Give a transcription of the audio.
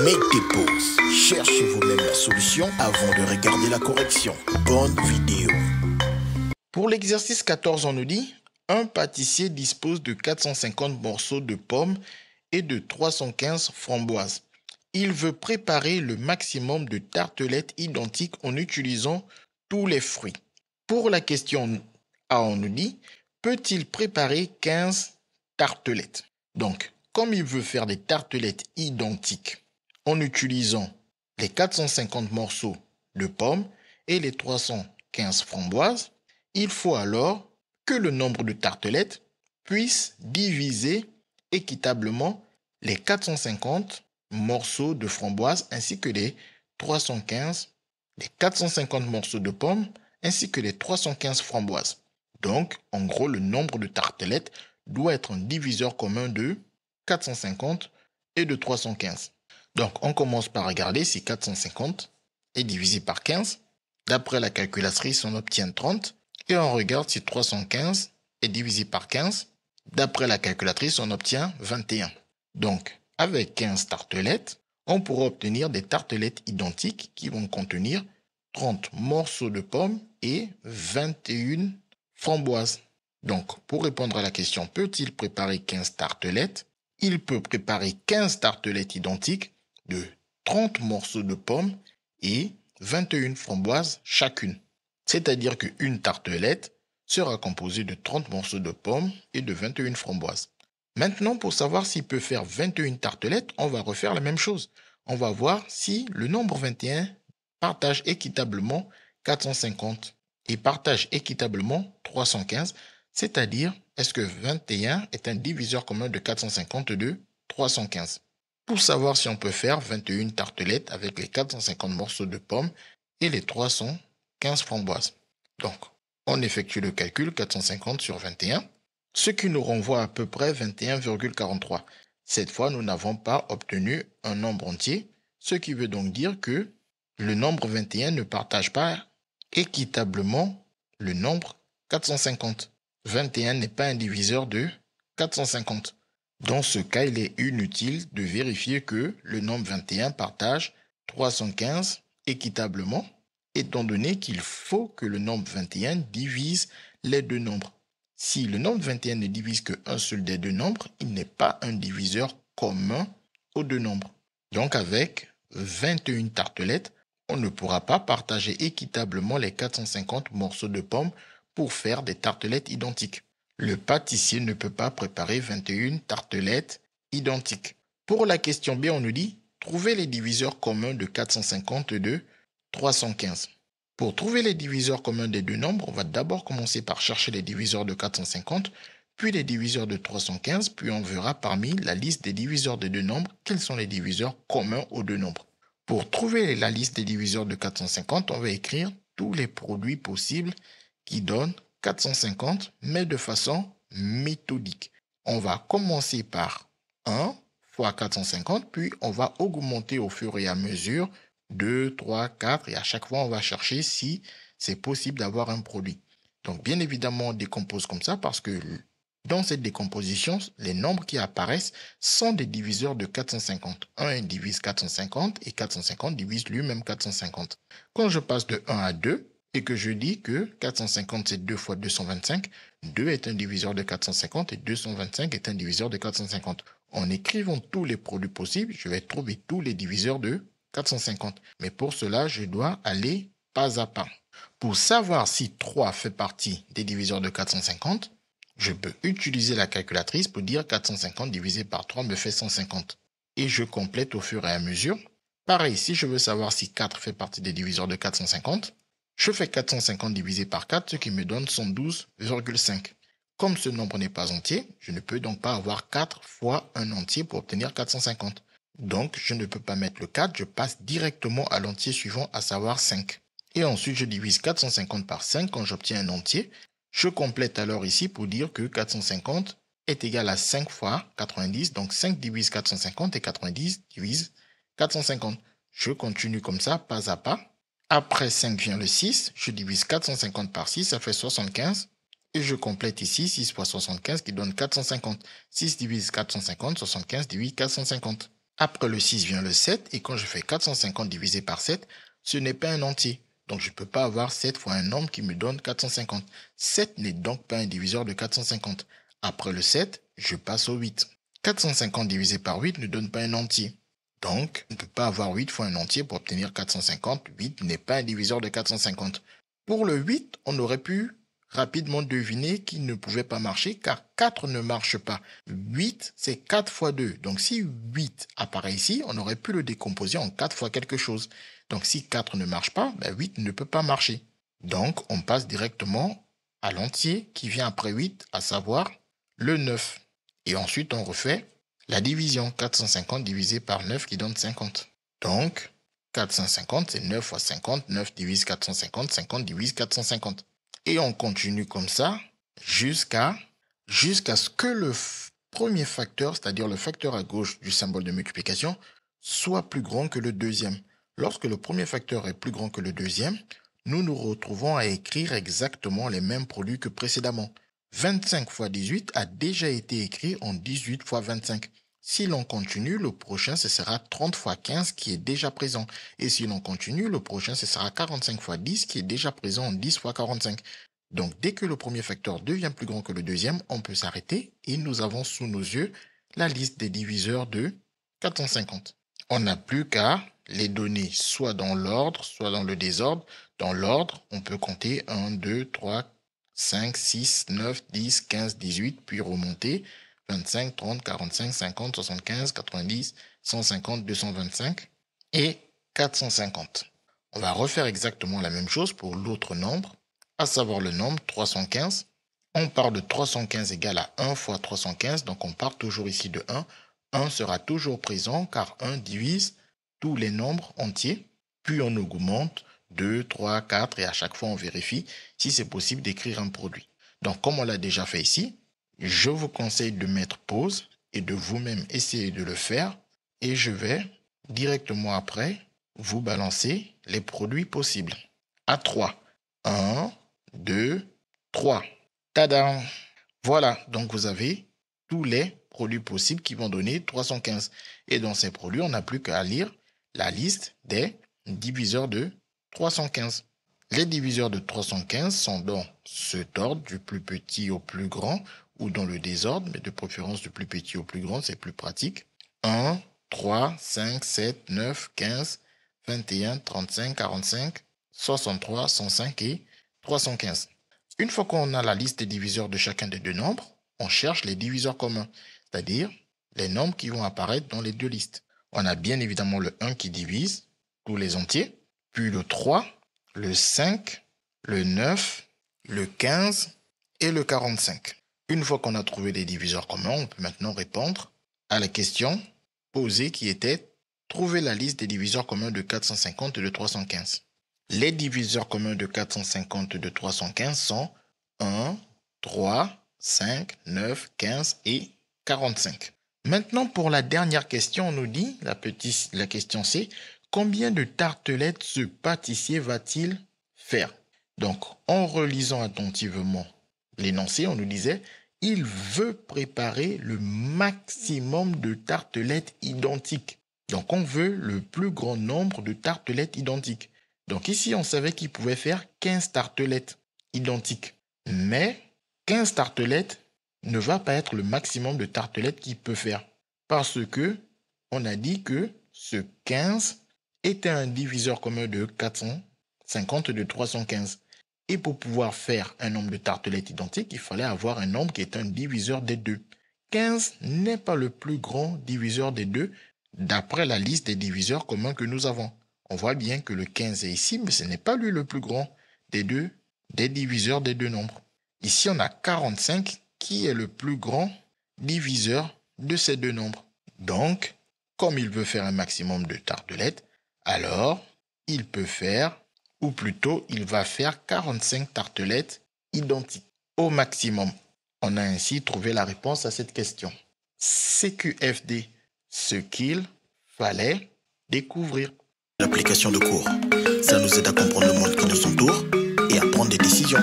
Mettez pause, cherchez vous-même la solution avant de regarder la correction. Bonne vidéo. Pour l'exercice 14, on nous dit un pâtissier dispose de 450 morceaux de pommes et de 315 framboises. Il veut préparer le maximum de tartelettes identiques en utilisant tous les fruits. Pour la question A, on nous dit peut-il préparer 15 tartelettes? Donc, comme il veut faire des tartelettes identiques en utilisant les 450 morceaux de pommes et les 315 framboises, il faut alors que le nombre de tartelettes puisse diviser équitablement les 450 morceaux de framboises ainsi que les 450 morceaux de pommes ainsi que les 315 framboises. Donc, en gros, le nombre de tartelettes doit être un diviseur commun de 450 et de 315. Donc, on commence par regarder si 450 est divisé par 15. D'après la calculatrice, on obtient 30. Et on regarde si 315 est divisé par 15. D'après la calculatrice, on obtient 21. Donc, avec 15 tartelettes, on pourra obtenir des tartelettes identiques qui vont contenir 30 morceaux de pommes et 21 framboises. Donc, pour répondre à la question, peut-il préparer 15 tartelettes? Il peut préparer 15 tartelettes identiques de 30 morceaux de pommes et 21 framboises chacune. C'est-à-dire qu'une tartelette sera composée de 30 morceaux de pommes et de 21 framboises. Maintenant, pour savoir s'il peut faire 21 tartelettes, on va refaire la même chose. On va voir si le nombre 21 partage équitablement 450 et partage équitablement 315, c'est-à-dire est-ce que 21 est un diviseur commun de 450 de 315. Pour savoir si on peut faire 21 tartelettes avec les 450 morceaux de pommes et les 315 framboises. Donc, on effectue le calcul 450 sur 21, ce qui nous renvoie à peu près 21,43. Cette fois, nous n'avons pas obtenu un nombre entier, ce qui veut donc dire que le nombre 21 ne partage pas équitablement le nombre 450. 21 n'est pas un diviseur de 450. Dans ce cas, il est inutile de vérifier que le nombre 21 partage 315 équitablement, étant donné qu'il faut que le nombre 21 divise les deux nombres. Si le nombre 21 ne divise qu'un seul des deux nombres, il n'est pas un diviseur commun aux deux nombres. Donc avec 21 tartelettes, on ne pourra pas partager équitablement les 450 morceaux de pommes pour faire des tartelettes identiques. Le pâtissier ne peut pas préparer 21 tartelettes identiques. Pour la question B, on nous dit trouver les diviseurs communs de 450 et de 315. Pour trouver les diviseurs communs des deux nombres, on va d'abord commencer par chercher les diviseurs de 450, puis les diviseurs de 315, puis on verra parmi la liste des diviseurs des deux nombres quels sont les diviseurs communs aux deux nombres. Pour trouver la liste des diviseurs de 450, on va écrire tous les produits possibles qui donnent 450, mais de façon méthodique. On va commencer par 1 fois 450, puis on va augmenter au fur et à mesure 2, 3, 4, et à chaque fois, on va chercher si c'est possible d'avoir un produit. Donc, bien évidemment, on décompose comme ça parce que dans cette décomposition, les nombres qui apparaissent sont des diviseurs de 450. 1 divise 450 et 450 divise lui-même 450. Quand je passe de 1 à 2, et que je dis que 450 c'est 2 fois 225, 2 est un diviseur de 450 et 225 est un diviseur de 450. En écrivant tous les produits possibles, je vais trouver tous les diviseurs de 450. Mais pour cela, je dois aller pas à pas. Pour savoir si 3 fait partie des diviseurs de 450, je peux utiliser la calculatrice pour dire 450 divisé par 3 me fait 150. Et je complète au fur et à mesure. Pareil, si je veux savoir si 4 fait partie des diviseurs de 450, je fais 450 divisé par 4, ce qui me donne 112,5. Comme ce nombre n'est pas entier, je ne peux donc pas avoir 4 fois un entier pour obtenir 450. Donc, je ne peux pas mettre le 4, je passe directement à l'entier suivant, à savoir 5. Et ensuite, je divise 450 par 5 quand j'obtiens un entier. Je complète alors ici pour dire que 450 est égal à 5 fois 90. Donc, 5 divise 450 et 90 divise 450. Je continue comme ça, pas à pas. Après 5 vient le 6. Je divise 450 par 6, ça fait 75. Et je complète ici 6 fois 75 qui donne 450. 6 divise 450, 75 divise 450. Après le 6 vient le 7 et quand je fais 450 divisé par 7, ce n'est pas un entier. Donc je ne peux pas avoir 7 fois un nombre qui me donne 450. 7 n'est donc pas un diviseur de 450. Après le 7, je passe au 8. 450 divisé par 8 ne donne pas un entier. Donc, on ne peut pas avoir 8 fois un entier pour obtenir 450. 8 n'est pas un diviseur de 450. Pour le 8, on aurait pu rapidement deviner qu'il ne pouvait pas marcher car 4 ne marche pas. 8, c'est 4 fois 2. Donc, si 8 apparaît ici, on aurait pu le décomposer en 4 fois quelque chose. Donc, si 4 ne marche pas, 8 ne peut pas marcher. Donc, on passe directement à l'entier qui vient après 8, à savoir le 9. Et ensuite, on refait la division. 450 divisé par 9 qui donne 50. Donc, 450, c'est 9 fois 50. 9 divise 450, 50 divise 450. Et on continue comme ça jusqu'à ce que le premier facteur, c'est-à-dire le facteur à gauche du symbole de multiplication, soit plus grand que le deuxième. Lorsque le premier facteur est plus grand que le deuxième, nous nous retrouvons à écrire exactement les mêmes produits que précédemment. 25 fois 18 a déjà été écrit en 18 fois 25. Si l'on continue, le prochain, ce sera 30 fois 15 qui est déjà présent. Et si l'on continue, le prochain, ce sera 45 fois 10 qui est déjà présent en 10 fois 45. Donc, dès que le premier facteur devient plus grand que le deuxième, on peut s'arrêter et nous avons sous nos yeux la liste des diviseurs de 450. On n'a plus qu'à les donner soit dans l'ordre, soit dans le désordre. Dans l'ordre, on peut compter 1, 2, 3, 5, 6, 9, 10, 15, 18, puis remonter 25, 30, 45, 50, 75, 90, 150, 225 et 450. On va refaire exactement la même chose pour l'autre nombre, à savoir le nombre 315. On part de 315 égale à 1 fois 315, donc on part toujours ici de 1. 1 sera toujours présent car 1 divise tous les nombres entiers, puis on augmente 2, 3, 4 et à chaque fois on vérifie si c'est possible d'écrire un produit. Donc comme on l'a déjà fait ici, je vous conseille de mettre pause et de vous-même essayer de le faire et je vais directement après vous balancer les produits possibles. À 3. 1, 2, 3. Tadam! Voilà, donc vous avez tous les produits possibles qui vont donner 315. Et dans ces produits, on n'a plus qu'à lire la liste des diviseurs de 315. Les diviseurs de 315 sont dans cet ordre, du plus petit au plus grand, ou dans le désordre, mais de préférence du plus petit au plus grand, c'est plus pratique. 1, 3, 5, 7, 9, 15, 21, 35, 45, 63, 105 et 315. Une fois qu'on a la liste des diviseurs de chacun des deux nombres, on cherche les diviseurs communs, c'est-à-dire les nombres qui vont apparaître dans les deux listes. On a bien évidemment le 1 qui divise tous les entiers, puis le 3, le 5, le 9, le 15 et le 45. Une fois qu'on a trouvé les diviseurs communs, on peut maintenant répondre à la question posée qui était « Trouver la liste des diviseurs communs de 450 et de 315 ». Les diviseurs communs de 450 et de 315 sont 1, 3, 5, 9, 15 et 45. Maintenant, pour la dernière question, on nous dit, la question c'est « Combien de tartelettes ce pâtissier va-t-il faire ?» Donc, en relisant attentivement l'énoncé, on nous disait « Il veut préparer le maximum de tartelettes identiques. » Donc, on veut le plus grand nombre de tartelettes identiques. Donc ici, on savait qu'il pouvait faire 15 tartelettes identiques. Mais 15 tartelettes ne va pas être le maximum de tartelettes qu'il peut faire. Parce que on a dit que ce 15 était un diviseur commun de 450 et de 315. Et pour pouvoir faire un nombre de tartelettes identiques, il fallait avoir un nombre qui est un diviseur des deux. 15 n'est pas le plus grand diviseur des deux d'après la liste des diviseurs communs que nous avons. On voit bien que le 15 est ici, mais ce n'est pas lui le plus grand des diviseurs des deux nombres. Ici, on a 45 qui est le plus grand diviseur de ces deux nombres. Donc, comme il veut faire un maximum de tartelettes, alors il peut faire, ou plutôt il va faire 45 tartelettes identiques au maximum. On a ainsi trouvé la réponse à cette question. CQFD, ce qu'il fallait découvrir. L'application de cours, ça nous aide à comprendre le monde qui nous entoure et à prendre des décisions.